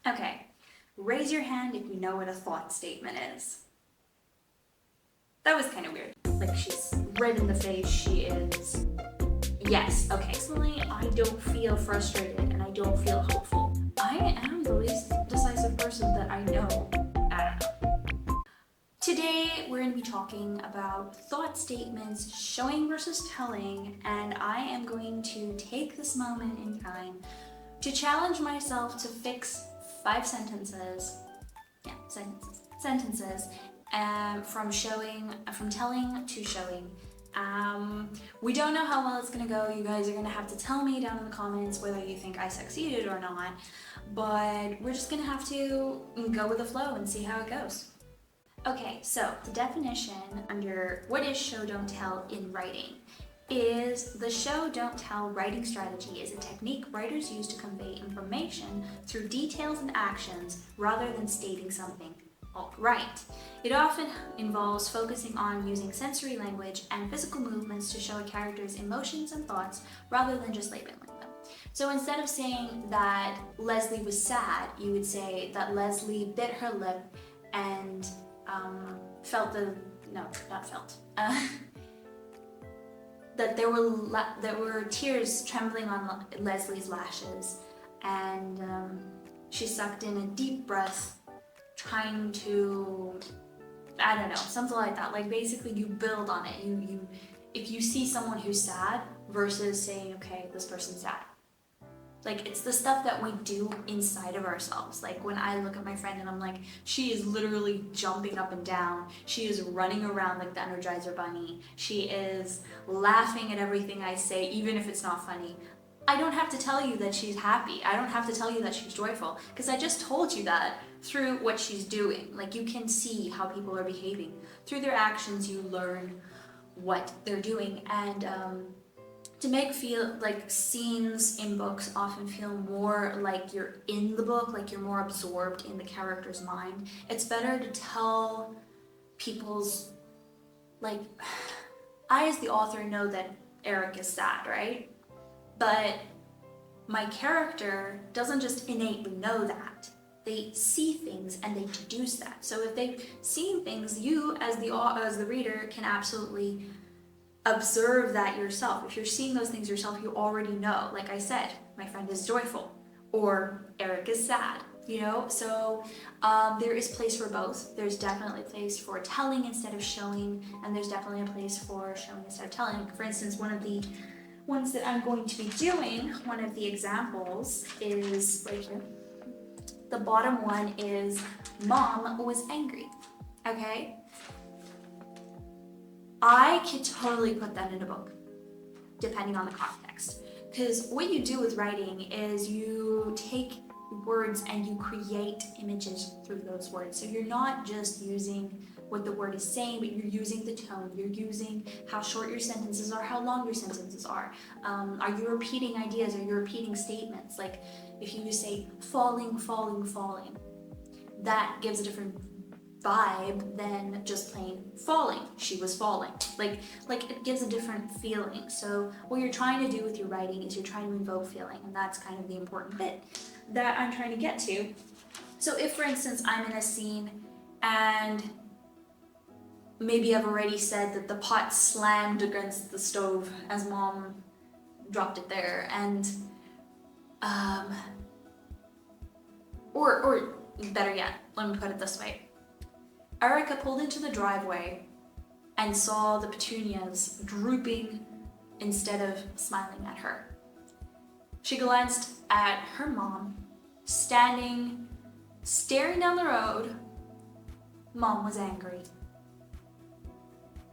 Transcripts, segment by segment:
Okay, raise your hand if you know what a thought statement is. That was kind of weird. Like, she's red in the face, she is... Yes, okay. Personally, I don't feel frustrated and I don't feel hopeful. I am the least decisive person that I know. I don't know. Today, we're going to be talking about thought statements, showing versus telling, and I am going to take this moment in time to challenge myself to fix 5 sentences, from telling to showing. We don't know how well it's gonna go. You guys are gonna have to tell me down in the comments whether you think I succeeded or not, but we're just gonna have to go with the flow and see how it goes. Okay, so the definition under what is show don't tell in writing is the show don't tell writing strategy is a technique writers use to convey information through details and actions rather than stating something outright. It often involves focusing on using sensory language and physical movements to show a character's emotions and thoughts rather than just labeling them. So instead of saying that Leslie was sad, you would say that Leslie bit her lip and that there were tears trembling on Leslie's lashes, and she sucked in a deep breath, trying to, I don't know, something like that. Like, basically you build on it. If you see someone who's sad versus saying, okay, this person's sad. Like, it's the stuff that we do inside of ourselves. Like, when I look at my friend and I'm like, she is literally jumping up and down. She is running around like the Energizer Bunny. She is laughing at everything I say, even if it's not funny. I don't have to tell you that she's happy. I don't have to tell you that she's joyful, because I just told you that through what she's doing. Like, you can see how people are behaving. Through their actions, you learn what they're doing. And to make feel like scenes in books often feel more like you're in the book, like you're more absorbed in the character's mind. It's better to tell people's, like, I as the author know that Eric is sad, right? But my character doesn't just innately know that. They see things and they deduce that. So if they've seen things, you as the reader can absolutely observe that yourself. If you're seeing those things yourself, you already know. Like I said, my friend is joyful, or Eric is sad, you know? So there is place for both. There's definitely a place for telling instead of showing, and there's definitely a place for showing instead of telling. For instance, one of the ones that I'm going to be doing, one of the examples is right here. The bottom one is Mom was angry, okay? I could totally put that in a book, depending on the context. Because what you do with writing is you take words and you create images through those words. So you're not just using what the word is saying, but you're using the tone, you're using how short your sentences are, how long your sentences are. Are you repeating ideas? Are you repeating statements? Like, if you just say falling, falling, falling, that gives a different vibe than just plain falling. She was falling. Like it gives a different feeling. So what you're trying to do with your writing is you're trying to invoke feeling, and that's kind of the important bit that I'm trying to get to. So if, for instance, I'm in a scene and maybe I've already said that the pot slammed against the stove as Mom dropped it there, and or better yet, let me put it this way. Erica pulled into the driveway and saw the petunias drooping instead of smiling at her. She glanced at her mom, staring down the road. Mom was angry.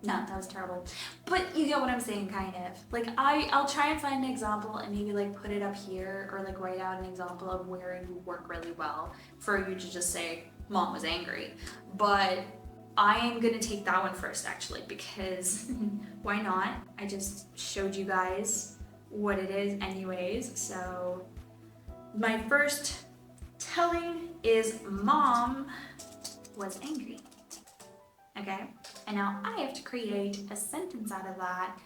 No, that was terrible. But you get what I'm saying, kind of. Like, I'll try and find an example and maybe like put it up here, or like write out an example of where it would work really well for you to just say, Mom was angry. But I am gonna take that one first, actually, because why not? I just showed you guys what it is anyways. So my first telling is Mom was angry. Okay, and now I have to create a sentence out of that,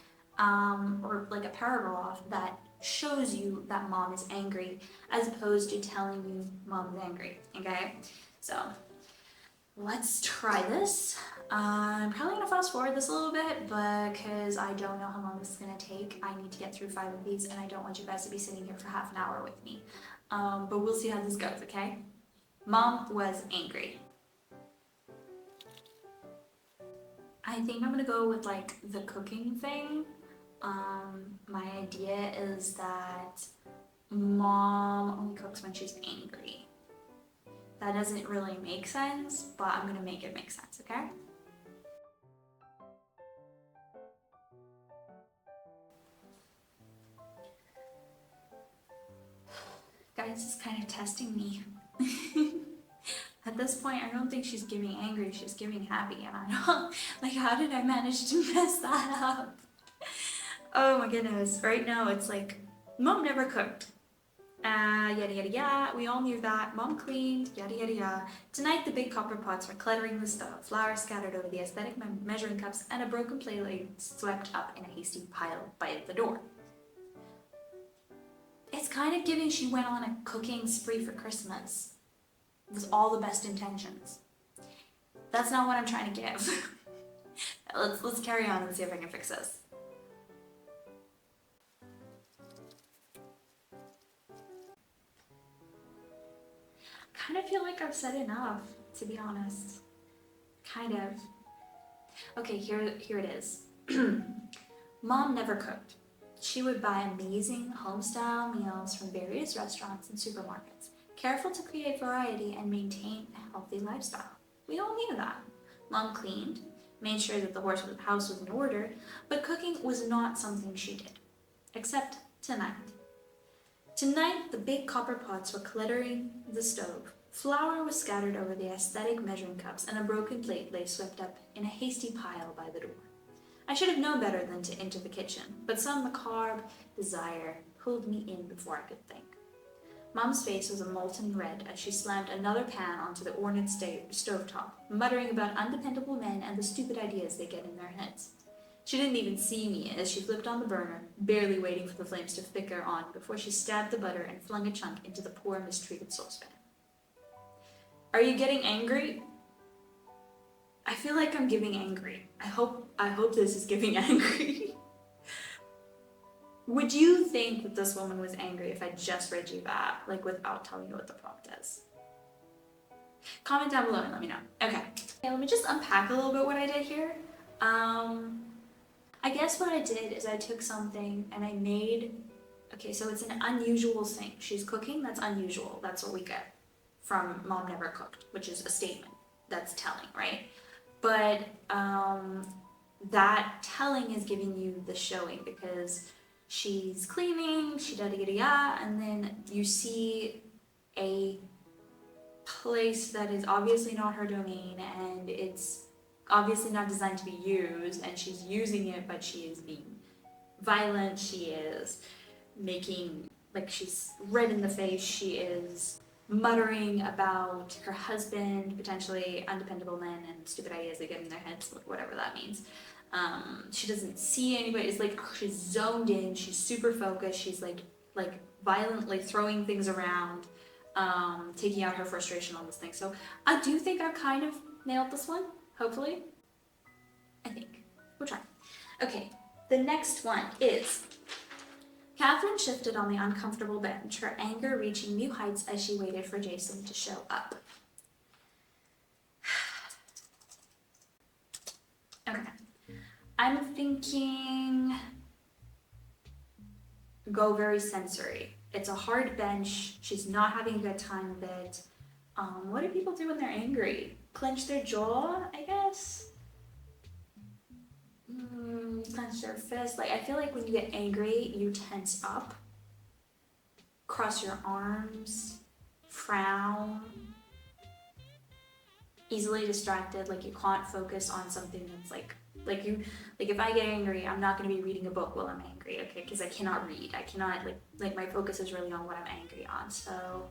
or like a paragraph that shows you that mom is angry as opposed to telling you mom is angry, okay? So let's try this. I'm probably gonna fast forward this a little bit because I don't know how long this is gonna take. I need to get through 5 of these and I don't want you guys to be sitting here for half an hour with me. But we'll see how this goes, okay? Mom was angry. I think I'm gonna go with like the cooking thing. My idea is that mom only cooks when she's angry. That doesn't really make sense, but I'm gonna make it make sense, okay? Guys, this is kind of testing me. At this point, I don't think she's giving angry, she's giving happy, and I don't, like, how did I manage to mess that up? Oh my goodness, right now it's like, mom never cooked. Yada yada yada, we all knew that. Mom cleaned, yada yada yada. Tonight the big copper pots were cluttering the stove, flour scattered over the aesthetic measuring cups, and a broken plate swept up in a hasty pile by the door. It's kind of giving she went on a cooking spree for Christmas. With all the best intentions. That's not what I'm trying to give. Let's carry on and see if I can fix this. I kind of feel like I've said enough, to be honest. Kind of. Okay, here it is. Mom never cooked. She would buy amazing home-style meals from various restaurants and supermarkets, careful to create variety and maintain a healthy lifestyle. We all knew that. Mom cleaned, made sure that the house was in order, but cooking was not something she did. Except tonight. Tonight, the big copper pots were cluttering the stove. Flour was scattered over the aesthetic measuring cups, and a broken plate lay swept up in a hasty pile by the door. I should have known better than to enter the kitchen, but some macabre desire pulled me in before I could think. Mom's face was a molten red as she slammed another pan onto the ornate stovetop, muttering about undependable men and the stupid ideas they get in their heads. She didn't even see me as she flipped on the burner, barely waiting for the flames to flicker on before she stabbed the butter and flung a chunk into the poor mistreated saucepan. Are you getting angry? I feel like I'm giving angry. I hope this is giving angry. Would you think that this woman was angry if I just read you that, like without telling you what the prompt is? Comment down below and let me know. Okay, let me just unpack a little bit what I did here. I guess what I did is I took something and I made, okay, so it's an unusual thing. She's cooking, that's unusual. That's what we get from Mom Never Cooked, which is a statement that's telling, right? But that telling is giving you the showing because she's cleaning, she da da da da, and then you see a place that is obviously not her domain and it's obviously not designed to be used, and she's using it, but she is being violent, she is making, like, she's red in the face, she is muttering about her husband, potentially undependable men and stupid ideas they get in their heads, whatever that means. She doesn't see anybody. It's like she's zoned in, she's super focused, she's like violently throwing things around, taking out her frustration on this thing. So I do think I kind of nailed this one, hopefully. I think. We'll try. Okay, the next one is Catherine shifted on the uncomfortable bench, her anger reaching new heights as she waited for Jason to show up. Okay. I'm thinking go very sensory. It's a hard bench. She's not having a good time with it. What do people do when they're angry? Clench their jaw, I guess? Clench their fist. Like, I feel like when you get angry, you tense up. Cross your arms. Frown. Easily distracted, like you can't focus on something that's like if I get angry, I'm not going to be reading a book while I'm angry, okay? Because I cannot read. I cannot, like my focus is really on what I'm angry on. So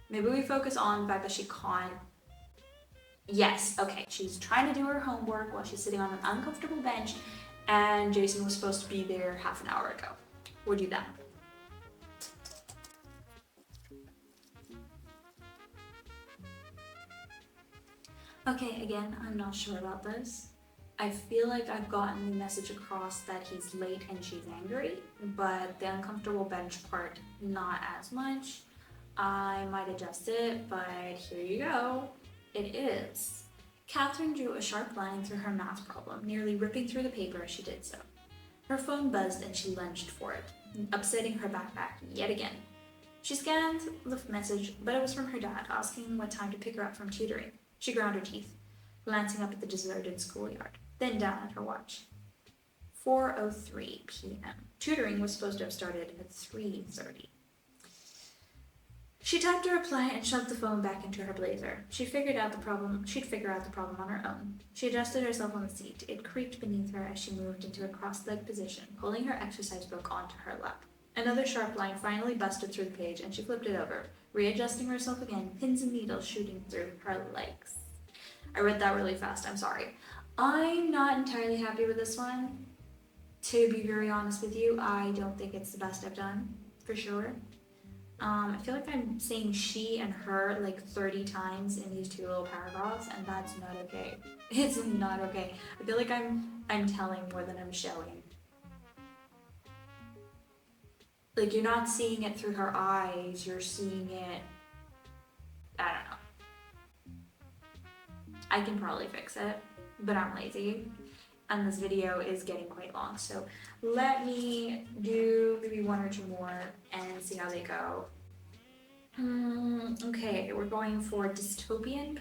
maybe we focus on the fact that she can't. Yes, okay. She's trying to do her homework while she's sitting on an uncomfortable bench, and Jason was supposed to be there half an hour ago. We'll do that. Okay, again, I'm not sure about this. I feel like I've gotten the message across that he's late and she's angry, but the uncomfortable bench part, not as much. I might adjust it, but here you go. It is. Catherine drew a sharp line through her math problem, nearly ripping through the paper as she did so. Her phone buzzed and she lunged for it, upsetting her backpack yet again. She scanned the message, but it was from her dad, asking what time to pick her up from tutoring. She ground her teeth, glancing up at the deserted schoolyard, then down at her watch. 4:03 p.m. Tutoring was supposed to have started at 3:30. She typed a reply and shoved the phone back into her blazer. She'd figure out the problem on her own. She adjusted herself on the seat. It creaked beneath her as she moved into a cross-legged position, pulling her exercise book onto her lap. Another sharp line finally busted through the page, and she flipped it over, readjusting herself again, pins and needles shooting through her legs. I read that really fast, I'm sorry. I'm not entirely happy with this one. To be very honest with you, I don't think it's the best I've done, for sure. I feel like I'm saying she and her like 30 times in these two little paragraphs, and that's not okay. It's not okay. I feel like I'm telling more than I'm showing. Like, you're not seeing it through her eyes, you're seeing it, I don't know. I can probably fix it, but I'm lazy. And this video is getting quite long, so let me do maybe one or two more and see how they go. Okay, we're going for dystopian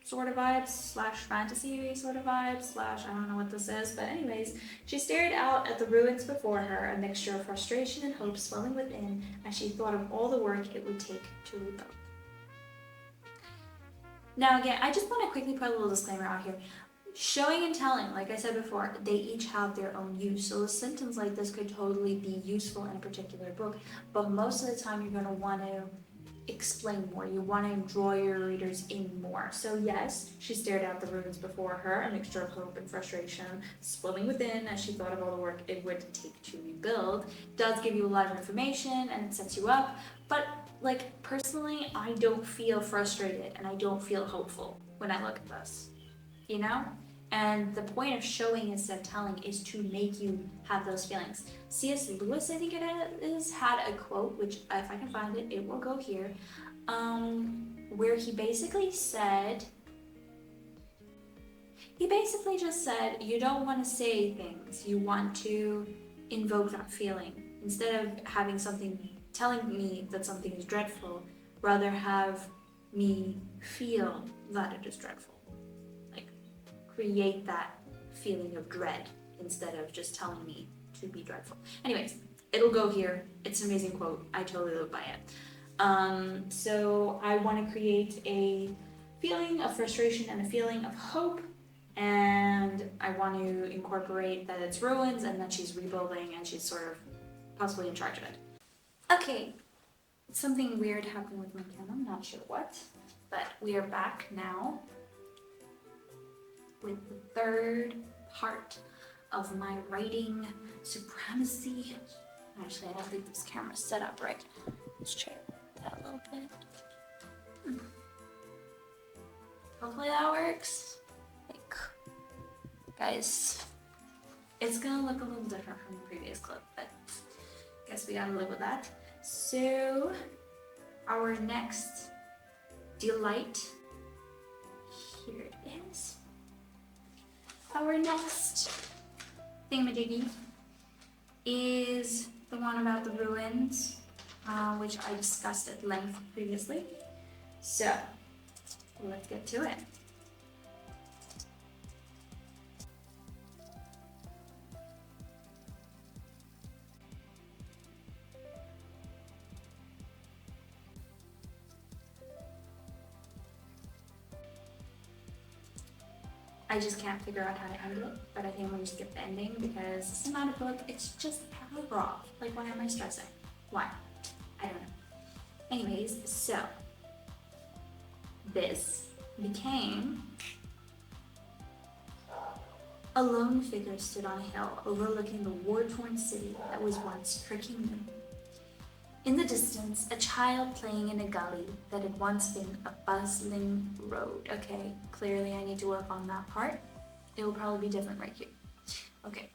sort of vibes, slash fantasy sort of vibes, slash I don't know what this is, but anyways, she stared out at the ruins before her, a mixture of frustration and hope swelling within as she thought of all the work it would take to rebuild. Now again, I just want to quickly put a little disclaimer out here. Showing and telling, like I said before, they each have their own use. So a sentence like this could totally be useful in a particular book, but most of the time you're going to want to explain more. You want to draw your readers in more. So yes, she stared out the ruins before her, a mixture of hope and frustration swelling within as she thought of all the work it would take to rebuild. It does give you a lot of information and it sets you up, but like personally, I don't feel frustrated and I don't feel hopeful when I look at this, you know? And the point of showing instead of telling is to make you have those feelings. C.S. Lewis, I think it is, had a quote, which if I can find it, it will go here, where he basically just said, you don't want to say things, you want to invoke that feeling. Instead of having something telling me that something is dreadful, rather have me feel that it is dreadful. Create that feeling of dread instead of just telling me to be dreadful. Anyways, it'll go here. It's an amazing quote. I totally live by it. So I want to create a feeling of frustration and a feeling of hope, and I want to incorporate that it's ruins and that she's rebuilding and she's sort of possibly in charge of it. Okay, something weird happened with my camera. I'm not sure what, but we are back now with the third part of my writing supremacy. Actually, I don't think this camera's set up right. Let's check that a little bit. Hopefully that works. Like, guys, it's gonna look a little different from the previous clip, but I guess we gotta live with that. So, our next delight, here it is. Our next thingamajiggy is the one about the ruins, which I discussed at length previously. So, let's get to it. I just can't figure out how to end it, but I think I'm going to skip the ending because this is not a book, it's just a paragraph. Like, why am I stressing? Why? I don't know. Anyways, so this became: a lone figure stood on a hill overlooking the war-torn city that was once her kingdom. In the distance, a child playing in a gully that had once been a bustling road. Okay, clearly I need to work on that part. It will probably be different right here. Okay.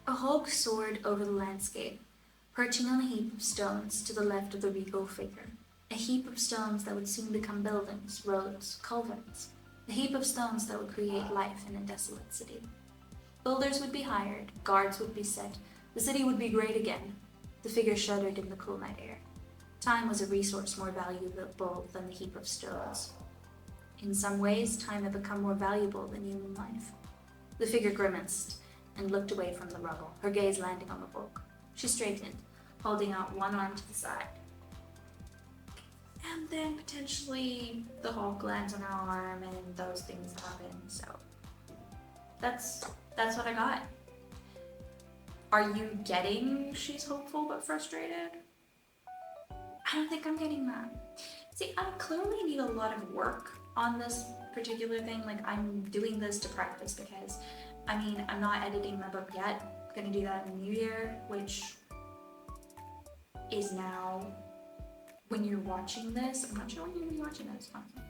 A hawk soared over the landscape, perching on a heap of stones to the left of the regal figure. A heap of stones that would soon become buildings, roads, culverts. A heap of stones that would create life in a desolate city. Builders would be hired, guards would be set, the city would be great again. The figure shuddered in the cool night air. Time was a resource more valuable than the heap of stones. In some ways, time had become more valuable than human life. The figure grimaced and looked away from the rubble, her gaze landing on the book. She straightened, holding out one arm to the side. And then potentially the hawk lands on her arm and those things happen, so that's what I got. Are you getting she's hopeful but frustrated? I don't think I'm getting that. See, I clearly need a lot of work on this particular thing. Like, I'm doing this to practice because, I mean, I'm not editing my book yet. I'm gonna do that in the new year, which is now, when you're watching this, I'm not sure when you're gonna be watching this, honestly.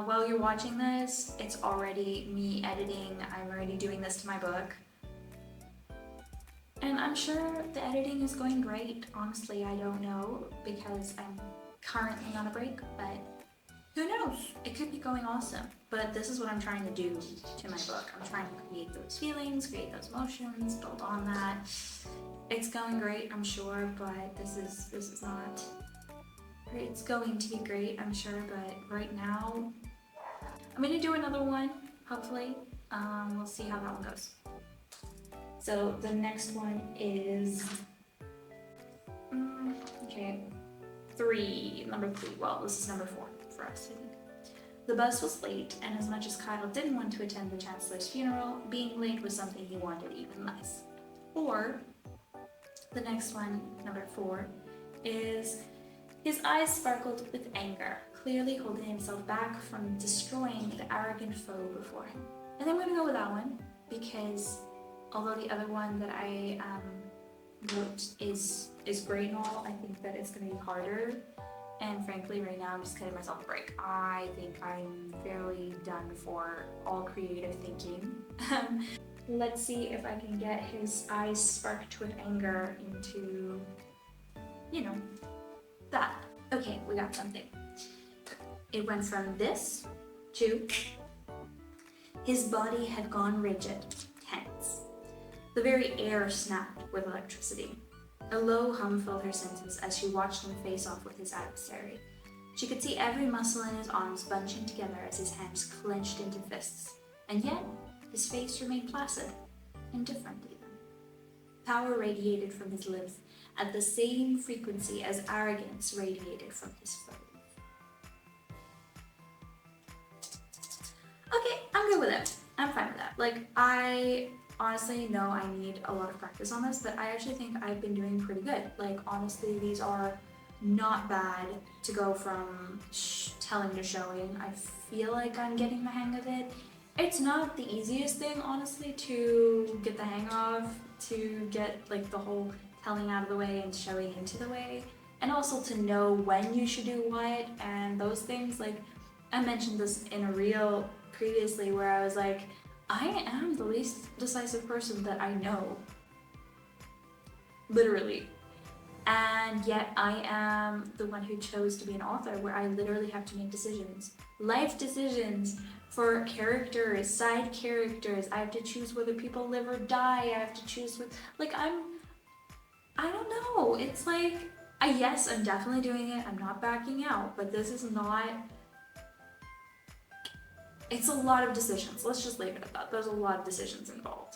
While you're watching this, it's already me editing. I'm already doing this to my book. And I'm sure the editing is going great. Honestly, I don't know because I'm currently on a break, but who knows? It could be going awesome. But this is what I'm trying to do to my book. I'm trying to create those feelings, create those emotions, build on that. It's going great, I'm sure, but this is not. It's going to be great, I'm sure, but right now I'm gonna do another one, hopefully. We'll see how that one goes. So the next one is, okay, number three. Well, this is number 4 for us, I think. The bus was late, and as much as Kyle didn't want to attend the Chancellor's funeral, being late was something he wanted even less. Or, the next one, number 4, is his eyes sparkled with anger, clearly holding himself back from destroying the arrogant foe before him. And I'm gonna go with that one, because although the other one that I wrote is great and all, I think that it's gonna be harder. And frankly, right now I'm just cutting myself a break. I think I'm fairly done for all creative thinking. Let's see if I can get his eyes sparked with anger into, you know, that. Okay, we got something. It went from this to his body had gone rigid, tense. The very air snapped with electricity. A low hum filled her senses as she watched him face off with his adversary. She could see every muscle in his arms bunching together as his hands clenched into fists. And yet, his face remained placid, indifferent even. Power radiated from his lips at the same frequency as arrogance radiated from his foe. Okay, I'm good with it. I'm fine with that. Like, I honestly know I need a lot of practice on this, but I actually think I've been doing pretty good. Like, honestly, these are not bad to go from telling to showing. I feel like I'm getting the hang of it. It's not the easiest thing, honestly, to get the hang of, to get like the whole telling out of the way and showing into the way, and also to know when you should do what and those things. Like, I mentioned this in a reel previously where I was like, I am the least decisive person that I know. Literally. And yet I am the one who chose to be an author, where I literally have to make decisions. Life decisions for characters, side characters. I have to choose whether people live or die. I have to choose with, like, I don't know. It's like, yes, I'm definitely doing it. I'm not backing out, but this is not, it's a lot of decisions. Let's just leave it at that. There's a lot of decisions involved.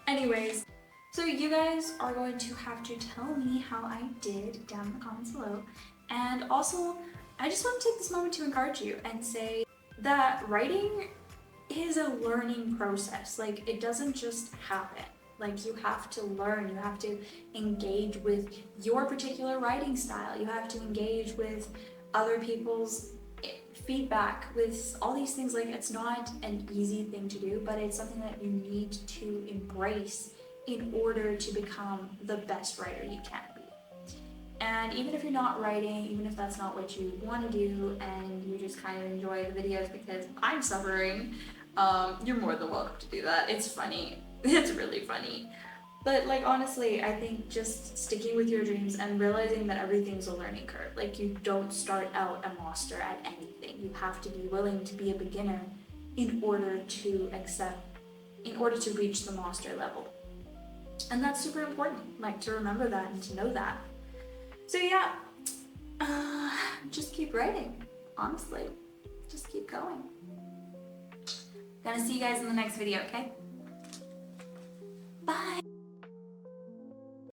Anyways, so you guys are going to have to tell me how I did down in the comments below. And also, I just want to take this moment to encourage you and say that writing is a learning process. Like, it doesn't just happen. Like, you have to learn, you have to engage with your particular writing style, you have to engage with other people's feedback, with all these things. Like, it's not an easy thing to do, but it's something that you need to embrace in order to become the best writer you can be. And even if you're not writing, even if that's not what you want to do and you just kind of enjoy the videos because I'm suffering, you're more than welcome to do that. It's funny. It's really funny. But like honestly, I think just sticking with your dreams and realizing that everything's a learning curve. Like you don't start out a master at anything. You have to be willing to be a beginner in order to reach the master level. And that's super important, like to remember that and to know that. So yeah, just keep writing, honestly. Just keep going. Gonna see you guys in the next video, okay? Bye!